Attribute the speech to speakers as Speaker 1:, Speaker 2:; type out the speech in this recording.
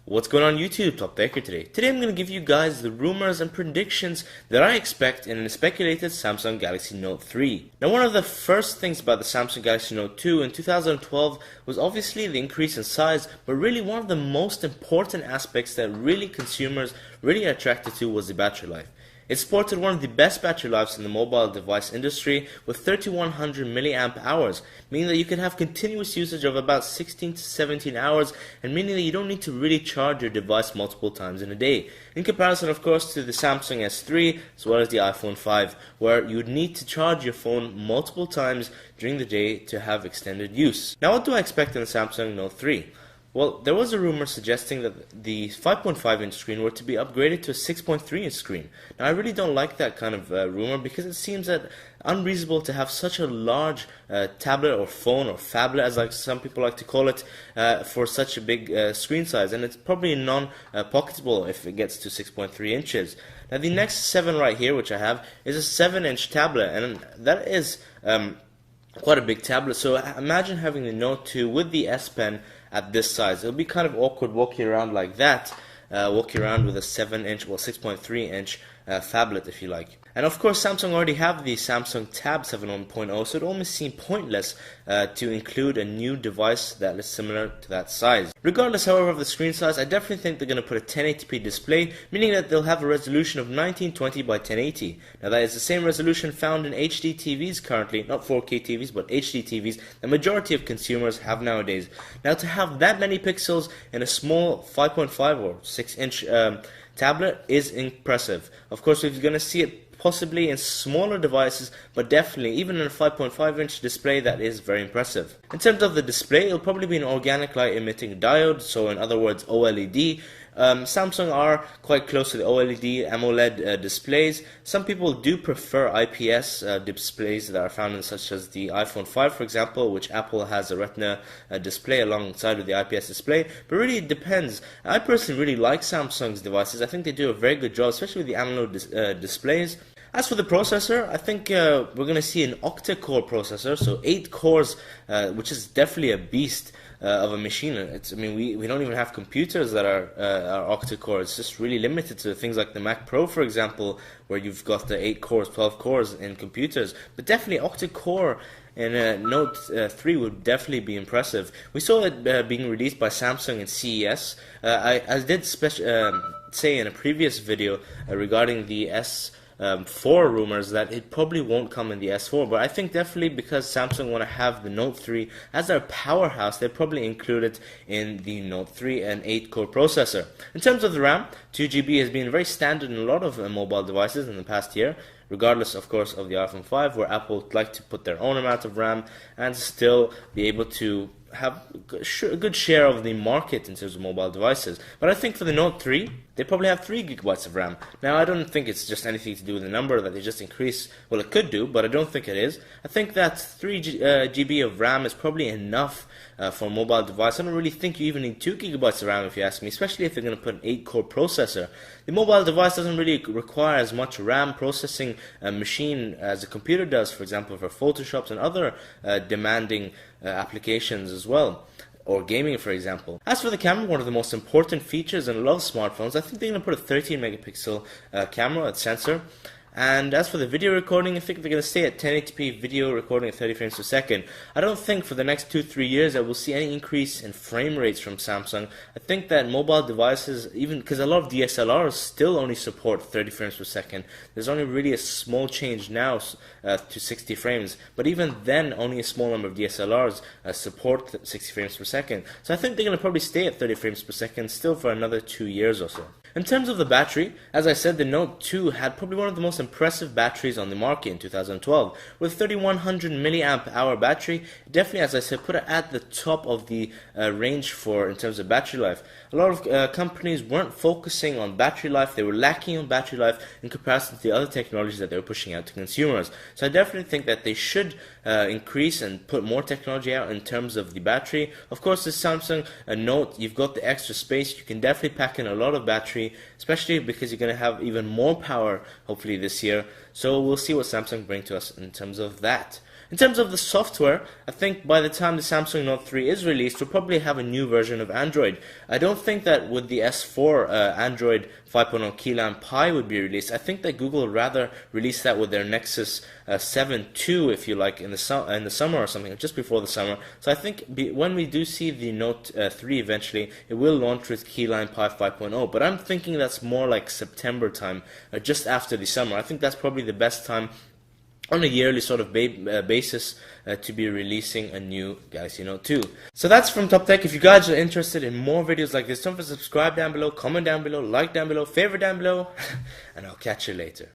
Speaker 1: What's going on YouTube? Top Tech here today. Today I'm going to give you guys the rumors and predictions that I expect in a speculated Samsung Galaxy Note 3. Now, one of the first things about the Samsung Galaxy Note 2 in 2012 was obviously the increase in size, but really one of the most important aspects that really consumers really attracted to was the battery life. It sported one of the best battery lives in the mobile device industry with 3100 milliamp hours, meaning that you can have continuous usage of about 16 to 17 hours, and meaning that you don't need to really charge your device multiple times in a day. In comparison, of course, to the Samsung S3 as well as the iPhone 5, where you would need to charge your phone multiple times during the day to have extended use. Now, what do I expect in the Samsung Note 3? Well, there was a rumor suggesting that the 5.5-inch screen were to be upgraded to a 6.3-inch screen. Now, I really don't like that kind of rumor because it seems that unreasonable to have such a large tablet or phone or phablet, as like some people like to call it, for such a big screen size, and it's probably non-pocketable if it gets to 6.3 inches. Now, the next 7 right here, which I have, is a 7-inch tablet, and that is quite a big tablet. So imagine having the Note 2 with the S Pen at this size. It'll be kind of awkward walking around like that, walking around with a 7-inch, well 6.3-inch phablet if you like. And of course Samsung already have the Samsung Tab 7.0, so it almost seemed pointless to include a new device that is similar to that size. Regardless, however, of the screen size, I definitely think they're going to put a 1080p display, meaning that they'll have a resolution of 1920 by 1080. Now that is the same resolution found in HD TVs currently, not 4K TVs, but HD TVs, the majority of consumers have nowadays. Now, to have that many pixels in a small 5.5 or 6-inch tablet is impressive. Of course, if you're going to see it possibly in smaller devices, but definitely even in a 5.5-inch display, that is very impressive. In terms of the display, it'll probably be an organic light emitting diode, so in other words OLED. Samsung are quite close to the OLED AMOLED displays. Some people do prefer IPS displays that are found in such as the iPhone 5, for example, which Apple has a Retina display alongside with the IPS display, but really it depends. I personally really like Samsung's devices. I think they do a very good job, especially with the AMOLED displays. As for the processor, I think we're going to see an octa-core processor, so 8 cores, which is definitely a beast of a machine. We don't even have computers that are octa-core. It's just really limited to things like the Mac Pro, for example, where you've got the 8 cores, 12 cores in computers. But definitely octa-core in Note 3 would definitely be impressive. We saw it being released by Samsung in CES. I did say in a previous video regarding the S4 rumors that it probably won't come in the S4, but I think definitely because Samsung want to have the Note 3 as their powerhouse, they probably include it in the Note 3 and 8-core processor. In terms of the RAM, 2GB has been very standard in a lot of mobile devices in the past year, regardless of course of the iPhone 5, where Apple would like to put their own amount of RAM and still be able to have a good share of the market in terms of mobile devices. But I think for the Note 3, they probably have 3 gigabytes of RAM. Now, I don't think it's just anything to do with the number that they just increase. Well, it could do, but I don't think it is. I think that 3 GB of RAM is probably enough for a mobile device. I don't really think you even need 2 gigabytes of RAM if you ask me, especially if they're going to put an 8-core processor. The mobile device doesn't really require as much RAM processing machine as a computer does, for example, for Photoshops and other demanding applications as well, or gaming, for example. As for the camera, one of the most important features in a lot of smartphones, I think they're going to put a 13 megapixel camera, a sensor. And as for the video recording, I think they're going to stay at 1080p video recording at 30 frames per second. I don't think for the next 2-3 years that we'll see any increase in frame rates from Samsung. I think that mobile devices, even because a lot of DSLRs still only support 30 frames per second, there's only really a small change now to 60 frames. But even then, only a small number of DSLRs support 60 frames per second. So I think they're going to probably stay at 30 frames per second still for another 2 years or so. In terms of the battery, as I said, the Note 2 had probably one of the most impressive batteries on the market in 2012. With 3100 milliamp hour battery, definitely, as I said, put it at the top of the range in terms of battery life. A lot of companies weren't focusing on battery life. They were lacking on battery life in comparison to the other technologies that they were pushing out to consumers. So I definitely think that they should increase and put more technology out in terms of the battery. Of course, the Samsung Note, you've got the extra space. You can definitely pack in a lot of battery, especially because you're going to have even more power hopefully this year. So we'll see what Samsung bring to us in terms of that. In terms of the software, I think by the time the Samsung Note 3 is released, we'll probably have a new version of Android. I don't think that with the S4 Android 5.0 Keyline Pi would be released. I think that Google would rather release that with their Nexus 7 II, if you like, in the summer or something, just before the summer. So I think when we do see the Note 3 eventually, it will launch with Keyline Pi 5.0. But I'm thinking that's more like September time, just after the summer. I think that's probably the best time on a yearly sort of basis to be releasing a new Galaxy Note 2. So that's from Top Tech. If you guys are interested in more videos like this, don't forget to subscribe down below, comment down below, like down below, favorite down below, and I'll catch you later.